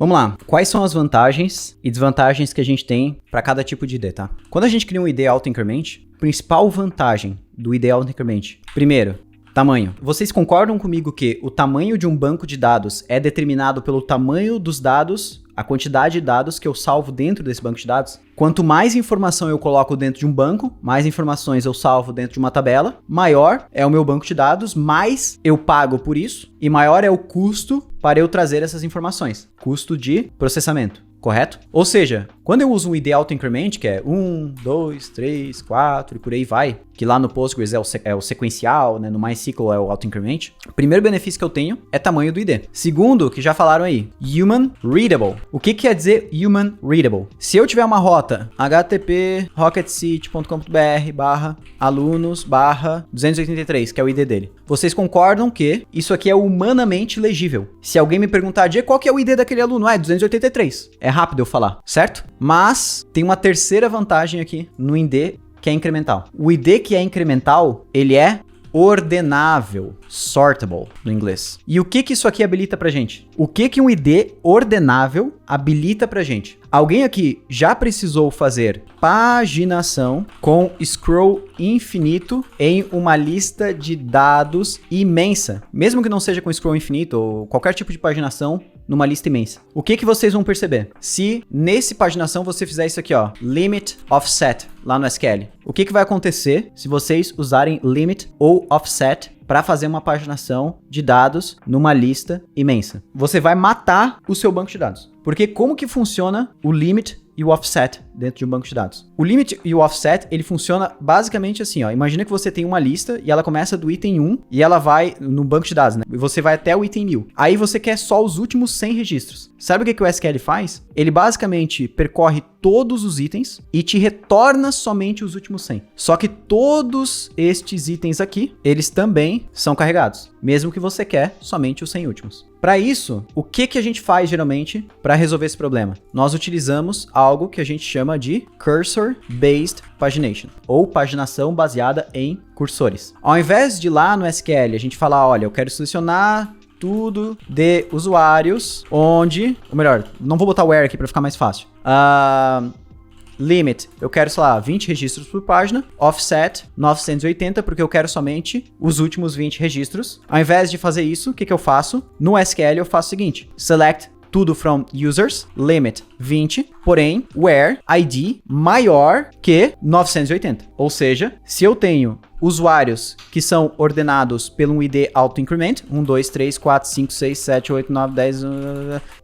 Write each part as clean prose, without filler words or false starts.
Vamos lá, quais são as vantagens e desvantagens que a gente tem para cada tipo de ID, tá? Quando a gente cria um ID auto-increment, principal vantagem do ID auto-increment, primeiro, tamanho. Vocês concordam comigo que o tamanho de um banco de dados é determinado pelo tamanho dos dados, a quantidade de dados que eu salvo dentro desse banco de dados? Quanto mais informação eu coloco dentro de um banco, mais informações eu salvo dentro de uma tabela, maior é o meu banco de dados, mais eu pago por isso e maior é o custo para eu trazer essas informações. Custo de processamento, correto? Ou seja, quando eu uso um ID auto-increment, que é 1, 2, 3, 4 e por aí vai, que lá no Postgres é o sequencial, né? No MySQL é o auto-increment, o primeiro benefício que eu tenho é tamanho do ID. Segundo, que já falaram aí, Human Readable. O que quer dizer Human Readable? Se eu tiver uma rota http rocketcity.com.br/alunos/283, que é o ID dele, vocês concordam que isso aqui é humanamente legível? Se alguém me perguntar, Diego, qual que é o ID daquele aluno? Ah, é 283. É rápido eu falar, certo? Mas tem uma terceira vantagem aqui no ID que é incremental. O ID que é incremental, ele é ordenável, sortable no inglês. E o que isso aqui habilita pra gente? O que um ID ordenável habilita pra gente? Alguém aqui já precisou fazer paginação com scroll infinito em uma lista de dados imensa, mesmo que não seja com scroll infinito ou qualquer tipo de paginação numa lista imensa. O que vocês vão perceber? Se nesse paginação você fizer isso aqui, ó, limit offset lá no SQL, o que vai acontecer se vocês usarem limit ou offset para fazer uma paginação de dados numa lista imensa? Você vai matar o seu banco de dados. Porque como que funciona o limit e o offset dentro de um banco de dados? O limit e o offset, ele funciona basicamente assim, ó. Imagina que você tem uma lista e ela começa do item 1 e ela vai no banco de dados, né? E você vai até o item 1000. Aí você quer só os últimos 100 registros. Sabe o que o SQL faz? Ele basicamente percorre todos os itens e te retorna somente os últimos 100. Só que todos estes itens aqui, eles também são carregados, mesmo que você quer somente os 100 últimos. Para isso, o que a gente faz geralmente para resolver esse problema? Nós utilizamos algo que a gente chama de Cursor-Based Pagination, ou paginação baseada em cursores. Ao invés de ir lá no SQL a gente falar, olha, eu quero selecionar tudo de usuários onde, ou melhor, não vou botar where aqui para ficar mais fácil. Limit, eu quero, sei lá, 20 registros por página. Offset, 980, porque eu quero somente os últimos 20 registros. Ao invés de fazer isso, o que eu faço? No SQL eu faço o seguinte, select tudo from users, limit 20, porém, where ID maior que 980. Ou seja, se eu tenho usuários que são ordenados pelo ID auto-increment, 1, 2, 3, 4, 5, 6, 7, 8, 9, 10...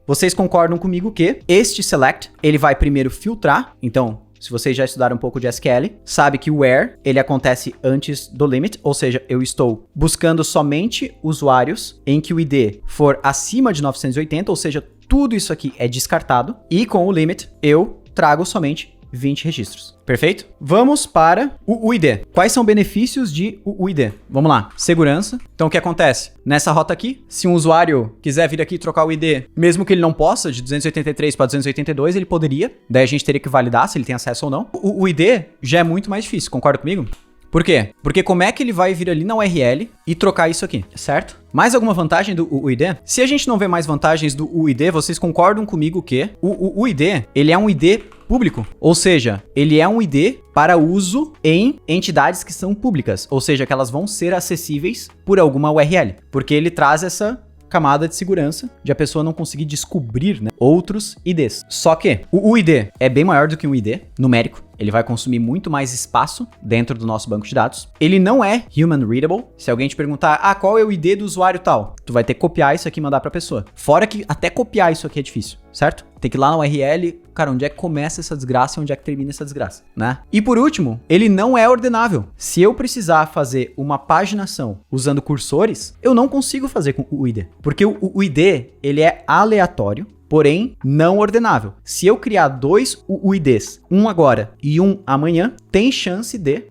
Vocês concordam comigo que este select, ele vai primeiro filtrar, então, se vocês já estudaram um pouco de SQL, sabe que o where, ele acontece antes do limit, ou seja, eu estou buscando somente usuários em que o ID for acima de 980, ou seja, tudo isso aqui é descartado, e com o limit, eu trago somente 20 registros. Perfeito? Vamos para o UID. Quais são benefícios de UID? Vamos lá. Segurança. Então, o que acontece? Nessa rota aqui, se um usuário quiser vir aqui trocar o ID, mesmo que ele não possa, de 283 para 282, ele poderia. Daí a gente teria que validar se ele tem acesso ou não. O UID já é muito mais difícil, concorda comigo? Por quê? Porque como é que ele vai vir ali na URL e trocar isso aqui, certo? Mais alguma vantagem do UID? Se a gente não vê mais vantagens do UID, vocês concordam comigo que o UID, ele é um ID público, ou seja, ele é um ID para uso em entidades que são públicas, ou seja, que elas vão ser acessíveis por alguma URL, porque ele traz essa camada de segurança de a pessoa não conseguir descobrir, né, outros IDs. Só que o ID é bem maior do que um ID numérico. Ele vai consumir muito mais espaço dentro do nosso banco de dados. Ele não é human readable. Se alguém te perguntar, qual é o ID do usuário tal? Tu vai ter que copiar isso aqui e mandar pra pessoa. Fora que até copiar isso aqui é difícil, certo? Tem que ir lá na URL, cara, onde é que começa essa desgraça e onde é que termina essa desgraça, né? E por último, ele não é ordenável. Se eu precisar fazer uma paginação usando cursores, eu não consigo fazer com o ID. Porque o ID, ele é aleatório, porém não ordenável. Se eu criar dois UIDs, um agora e um amanhã, tem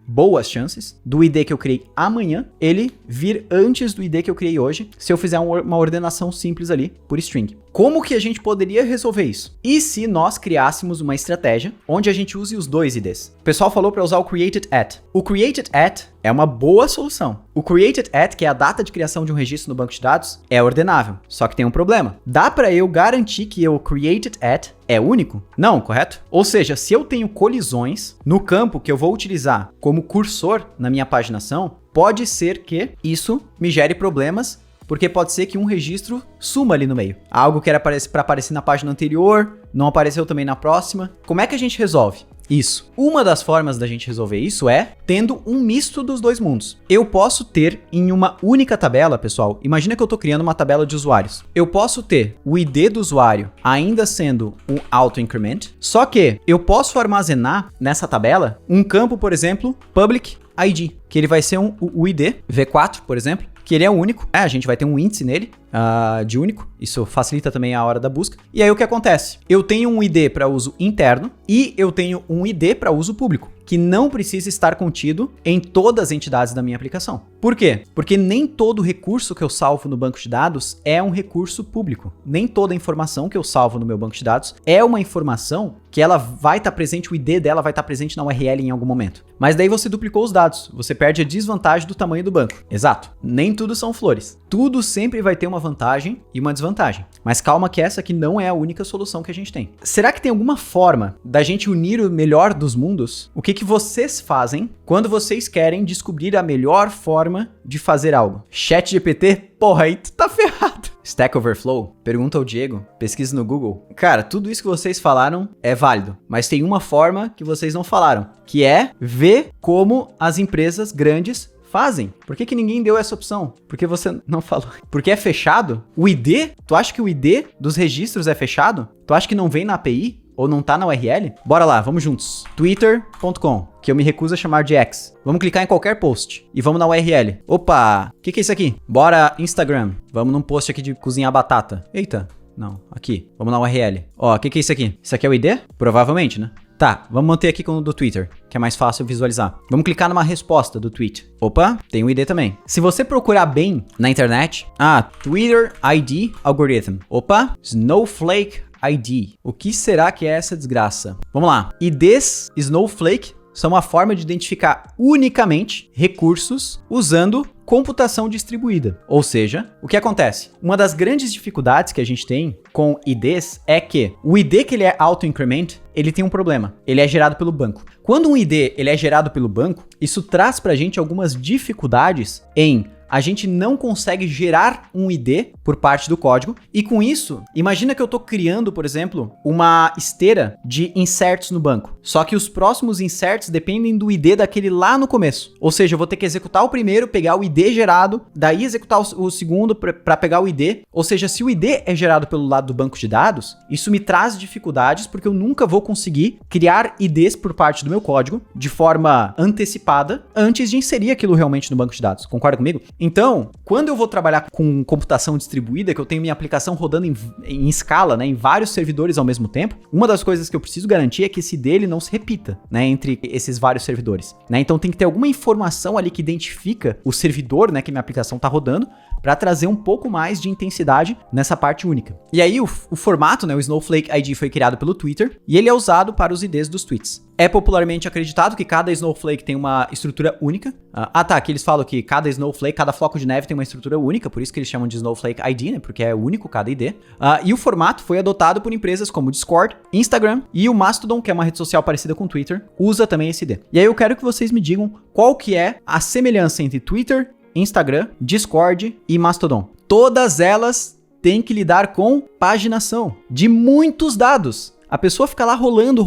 boas chances, do ID que eu criei amanhã, ele vir antes do ID que eu criei hoje, se eu fizer uma ordenação simples ali por string. Como que a gente poderia resolver isso? E se nós criássemos uma estratégia onde a gente use os dois IDs? O pessoal falou para usar o created at. O created at é uma boa solução. O created at, que é a data de criação de um registro no banco de dados, é ordenável. Só que tem um problema. Dá para eu garantir que o created at é único? Não, correto? Ou seja, se eu tenho colisões no campo que eu vou utilizar como cursor na minha paginação, pode ser que isso me gere problemas, porque pode ser que um registro suma ali no meio. Algo que era para aparecer na página anterior, não apareceu também na próxima. Como é que a gente resolve isso? Uma das formas da gente resolver isso é tendo um misto dos dois mundos. Eu posso ter em uma única tabela, pessoal, imagina que eu estou criando uma tabela de usuários. Eu posso ter o ID do usuário ainda sendo um auto-increment, só que eu posso armazenar nessa tabela um campo, por exemplo, public ID, que ele vai ser o ID V4, por exemplo, que ele é único, a gente vai ter um índice nele, de único, isso facilita também a hora da busca. E aí o que acontece? Eu tenho um ID para uso interno e eu tenho um ID para uso público, que não precisa estar contido em todas as entidades da minha aplicação. Por quê? Porque nem todo recurso que eu salvo no banco de dados é um recurso público. Nem toda informação que eu salvo no meu banco de dados é uma informação que ela vai estar presente, o ID dela vai estar presente na URL em algum momento. Mas daí você duplicou os dados, você perde a desvantagem do tamanho do banco. Exato. Nem tudo são flores. Tudo sempre vai ter uma vantagem e uma desvantagem. Mas calma que essa aqui não é a única solução que a gente tem. Será que tem alguma forma da gente unir o melhor dos mundos? O que vocês fazem quando vocês querem descobrir a melhor forma de fazer algo? ChatGPT? Porra, aí tu tá ferrado. Stack Overflow? Pergunta ao Diego. Pesquisa no Google. Cara, tudo isso que vocês falaram é válido. Mas tem uma forma que vocês não falaram, que é ver como as empresas grandes fazem. Por que ninguém deu essa opção? Porque você não falou. Porque é fechado? O ID? Tu acha que o ID dos registros é fechado? Tu acha que não vem na API? Ou não tá na URL? Bora lá, vamos juntos. Twitter.com, que eu me recuso a chamar de X. Vamos clicar em qualquer post e vamos na URL. Opa, o que é isso aqui? Bora Instagram. Vamos num post aqui de cozinhar batata. Eita, não, aqui. Vamos na URL. Ó, o que é isso aqui? Isso aqui é o ID? Provavelmente, né? Tá, vamos manter aqui com o do Twitter, que é mais fácil visualizar. Vamos clicar numa resposta do tweet. Opa, tem o ID também. Se você procurar bem na internet, Twitter ID Algorithm. Opa, Snowflake ID. O que será que é essa desgraça? Vamos lá. IDs Snowflake são uma forma de identificar unicamente recursos usando computação distribuída. Ou seja, o que acontece? Uma das grandes dificuldades que a gente tem com IDs é que o ID que ele é auto-increment, ele tem um problema. Ele é gerado pelo banco. Quando um ID ele é gerado pelo banco, isso traz pra gente algumas dificuldades em a gente não consegue gerar um ID por parte do código. E com isso, imagina que eu estou criando, por exemplo, uma esteira de inserts no banco. Só que os próximos inserts dependem do ID daquele lá no começo. Ou seja, eu vou ter que executar o primeiro, pegar o ID gerado, daí executar o segundo para pegar o ID. Ou seja, se o ID é gerado pelo lado do banco de dados, isso me traz dificuldades porque eu nunca vou conseguir criar IDs por parte do meu código de forma antecipada antes de inserir aquilo realmente no banco de dados. Concorda comigo? Então, quando eu vou trabalhar com computação distribuída, que eu tenho minha aplicação rodando em escala, né, em vários servidores ao mesmo tempo, uma das coisas que eu preciso garantir é que esse ID não se repita, né, entre esses vários servidores, né? Então tem que ter alguma informação ali que identifica o servidor, né, que minha aplicação está rodando, para trazer um pouco mais de intensidade nessa parte única. E aí o formato, né, o Snowflake ID foi criado pelo Twitter e ele é usado para os IDs dos tweets. É popularmente acreditado que cada Snowflake tem uma estrutura única. Aqui eles falam que cada Snowflake, cada floco de neve tem uma estrutura única, por isso que eles chamam de Snowflake ID, né, porque é único cada ID. E o formato foi adotado por empresas como Discord, Instagram e o Mastodon, que é uma rede social parecida com o Twitter, usa também esse ID. E aí eu quero que vocês me digam qual que é a semelhança entre Twitter, Instagram, Discord e Mastodon. Todas elas têm que lidar com paginação de muitos dados. A pessoa fica lá rolando,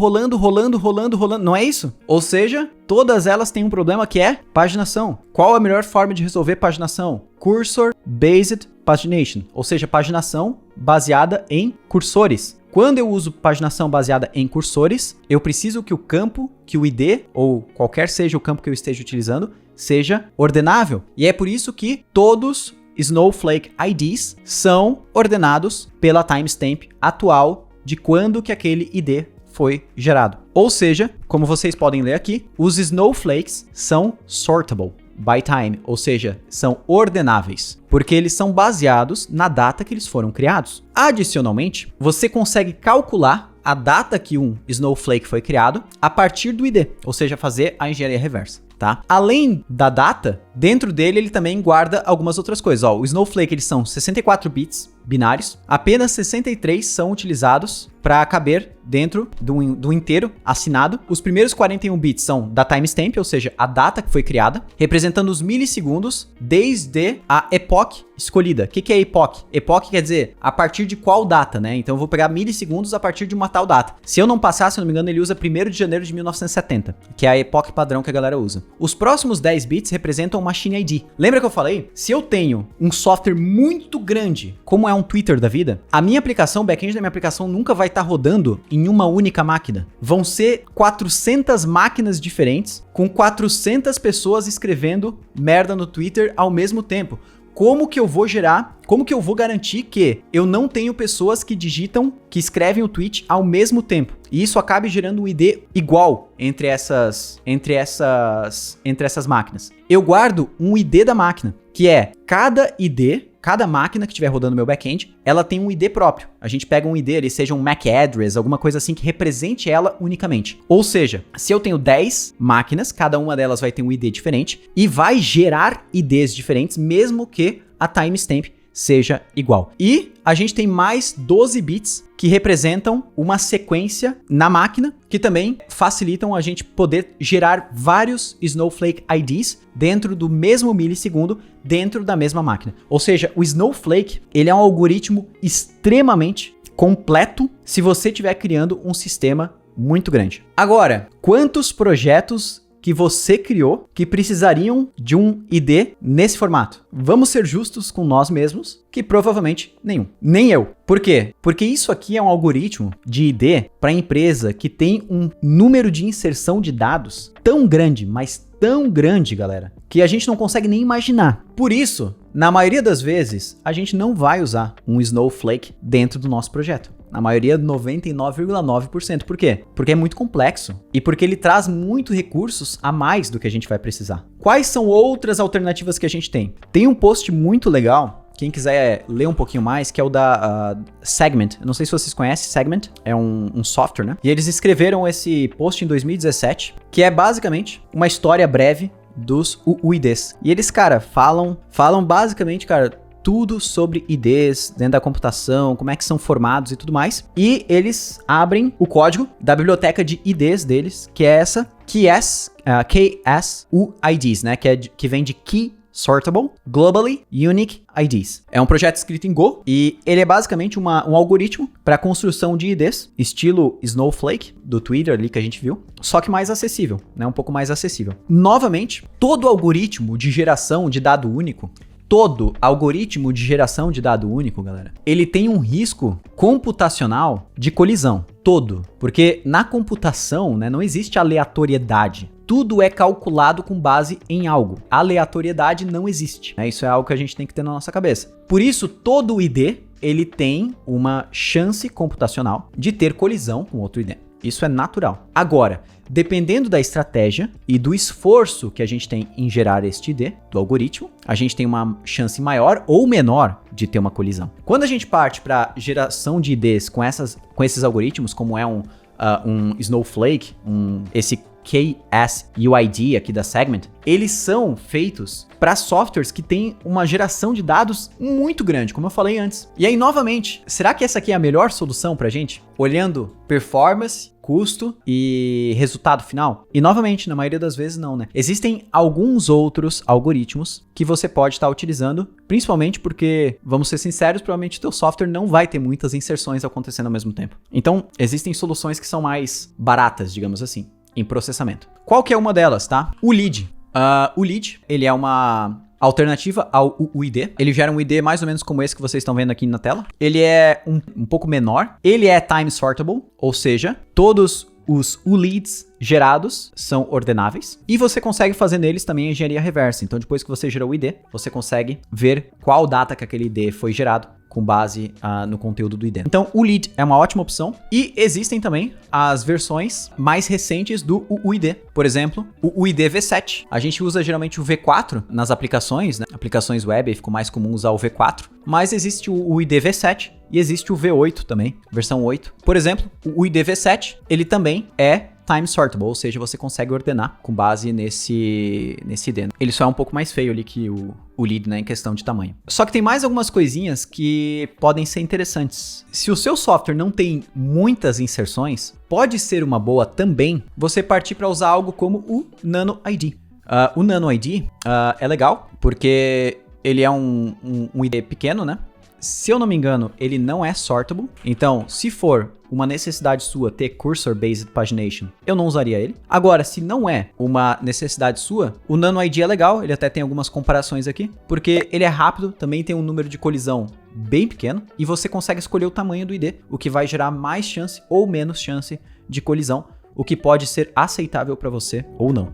não é isso? Ou seja, todas elas têm um problema que é paginação. Qual a melhor forma de resolver paginação? Cursor Based Pagination, ou seja, paginação baseada em cursores. Quando eu uso paginação baseada em cursores, eu preciso que o campo, que o ID, ou qualquer seja o campo que eu esteja utilizando, seja ordenável. E é por isso que todos Snowflake IDs são ordenados pela timestamp atual de quando que aquele ID foi gerado. Ou seja, como vocês podem ler aqui, os snowflakes são sortable. by time, ou seja, são ordenáveis, porque eles são baseados na data que eles foram criados. Adicionalmente, você consegue calcular a data que um Snowflake foi criado a partir do ID, ou seja, fazer a engenharia reversa. Tá? Além da data, dentro dele ele também guarda algumas outras coisas. Ó, o Snowflake eles são 64 bits binários, apenas 63 são utilizados para caber dentro do inteiro assinado. Os primeiros 41 bits são da timestamp, ou seja, a data que foi criada, representando os milissegundos desde a epoch escolhida. O que é epoch? Epoch quer dizer a partir de qual data, né? Então eu vou pegar milissegundos a partir de uma tal data. Se eu não passar, se eu não me engano, ele usa 1º de janeiro de 1970, que é a epoch padrão que a galera usa. Os próximos 10 bits representam o Machine ID. Lembra que eu falei? Se eu tenho um software muito grande, como é um Twitter da vida, a minha aplicação, o back-end da minha aplicação nunca vai estar rodando em uma única máquina. Vão ser 400 máquinas diferentes, com 400 pessoas escrevendo merda no Twitter ao mesmo tempo. Como que eu vou garantir que eu não tenho pessoas que escrevem o tweet ao mesmo tempo? E isso acabe gerando um ID igual entre essas máquinas. Eu guardo um ID da máquina, que é cada máquina que estiver rodando no meu back-end, ela tem um ID próprio. A gente pega um ID ali, seja um MAC address, alguma coisa assim que represente ela unicamente. Ou seja, se eu tenho 10 máquinas, cada uma delas vai ter um ID diferente e vai gerar IDs diferentes, mesmo que a timestamp seja igual. E a gente tem mais 12 bits que representam uma sequência na máquina, que também facilitam a gente poder gerar vários Snowflake IDs dentro do mesmo milissegundo, dentro da mesma máquina. Ou seja, o Snowflake, ele é um algoritmo extremamente completo se você estiver criando um sistema muito grande. Agora, quantos projetos que você criou que precisariam de um ID nesse formato? Vamos ser justos com nós mesmos, que provavelmente nenhum. Nem eu. Por quê? Porque isso aqui é um algoritmo de ID para empresa que tem um número de inserção de dados tão grande, mas tão grande, galera, que a gente não consegue nem imaginar. Por isso, na maioria das vezes, a gente não vai usar um Snowflake dentro do nosso projeto. Na maioria, 99,9%. Por quê? Porque é muito complexo e porque ele traz muito recursos a mais do que a gente vai precisar. Quais são outras alternativas que a gente tem? Tem um post muito legal, quem quiser ler um pouquinho mais, que é o da Segment. Eu não sei se vocês conhecem, Segment é um software, né? E eles escreveram esse post em 2017, que é basicamente uma história breve dos UIDs. E eles, cara, falam basicamente, cara, tudo sobre IDs dentro da computação, como é que são formados e tudo mais. E eles abrem o código da biblioteca de IDs deles, que é essa KSUIDs, né? Que vem de Key Sortable Globally Unique IDs. É um projeto escrito em Go e ele é basicamente um algoritmo para construção de IDs, estilo Snowflake, do Twitter ali que a gente viu, só que mais acessível, né? Um pouco mais acessível. Novamente, todo algoritmo de geração de dado único, galera, ele tem um risco computacional de colisão. Todo. Porque na computação, né, não existe aleatoriedade. Tudo é calculado com base em algo. Aleatoriedade não existe. Isso é algo que a gente tem que ter na nossa cabeça. Por isso, todo ID, ele tem uma chance computacional de ter colisão com outro ID. Isso é natural. Agora, dependendo da estratégia e do esforço que a gente tem em gerar este ID do algoritmo, a gente tem uma chance maior ou menor de ter uma colisão. Quando a gente parte para geração de IDs com esses algoritmos, como é um Snowflake, esse KSUID aqui da Segment, eles são feitos para softwares que têm uma geração de dados muito grande, como eu falei antes. E aí, novamente, será que essa aqui é a melhor solução pra gente? Olhando performance, custo e resultado final? E novamente, na maioria das vezes não, né? Existem alguns outros algoritmos que você pode estar utilizando, principalmente porque, vamos ser sinceros, provavelmente o teu software não vai ter muitas inserções acontecendo ao mesmo tempo. Então, existem soluções que são mais baratas, digamos assim, em processamento. Qual que é uma delas, tá? O Lead. O Lead, ele é uma alternativa ao UID. Ele gera um ID mais ou menos como esse que vocês estão vendo aqui na tela. Ele é um pouco menor. Ele é time sortable, ou seja, todos os ULEADs gerados são ordenáveis. E você consegue fazer neles também a engenharia reversa. Então, depois que você gerou o ID, você consegue ver qual data que aquele ID foi gerado com base no conteúdo do ID. Então, o Lead é uma ótima opção. E existem também as versões mais recentes do UID. Por exemplo, o UID V7. A gente usa geralmente o V4 nas aplicações, né? Aplicações web, ficou mais comum usar o V4. Mas existe o UID V7 e existe o V8 também, versão 8. Por exemplo, o UID V7, ele também é time sortable, ou seja, você consegue ordenar com base nesse ID. Ele só é um pouco mais feio ali que o Lead, né, em questão de tamanho. Só que tem mais algumas coisinhas que podem ser interessantes. Se o seu software não tem muitas inserções, pode ser uma boa também você partir para usar algo como o Nano ID. O Nano ID é legal, porque ele é um ID pequeno, né? Se eu não me engano, ele não é sortable. Então, se for uma necessidade sua ter cursor-based pagination, eu não usaria ele. Agora, se não é uma necessidade sua, o Nano ID é legal. Ele até tem algumas comparações aqui, porque ele é rápido, também tem um número de colisão bem pequeno, e você consegue escolher o tamanho do ID, o que vai gerar mais chance ou menos chance de colisão, o que pode ser aceitável para você ou não.